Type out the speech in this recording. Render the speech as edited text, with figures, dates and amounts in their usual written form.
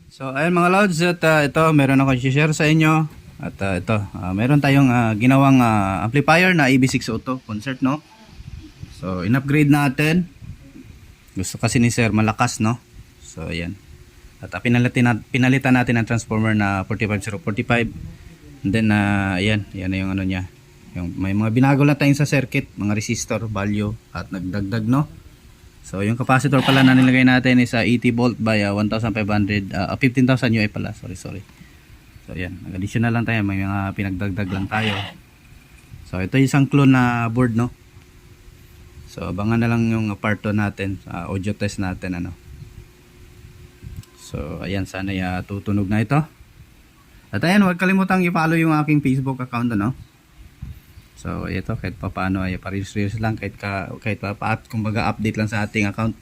So ayun mga lods, at ito meron ako i-share sa inyo. At ito, meron tayong ginawang amplifier na AB602 concert, no? So in-upgrade natin. Gusto kasi ni sir malakas, no? So ayan. At pinalitan natin ang transformer na 45045. And then ayan, yan na yung ano niya. Yung may mga binago lang tayong sa circuit, mga resistor, value at nagdagdag, no? So yung capacitor pala na nilagay natin is 80 volt by 1500 15,000 UA pala. Sorry. So ayan, nag-additional lang tayo, may mga pinagdagdag lang tayo. So ito yung isang clone na board, no? So abangan na lang yung part 2 natin, audio test natin ano. So ayan, sana tutunog na ito. At ayan, huwag kalimutang i-follow yung aking Facebook account, ano. So ito kahit pa paano ay pa-reels lang, kahit kumbaga update lang sa ating account.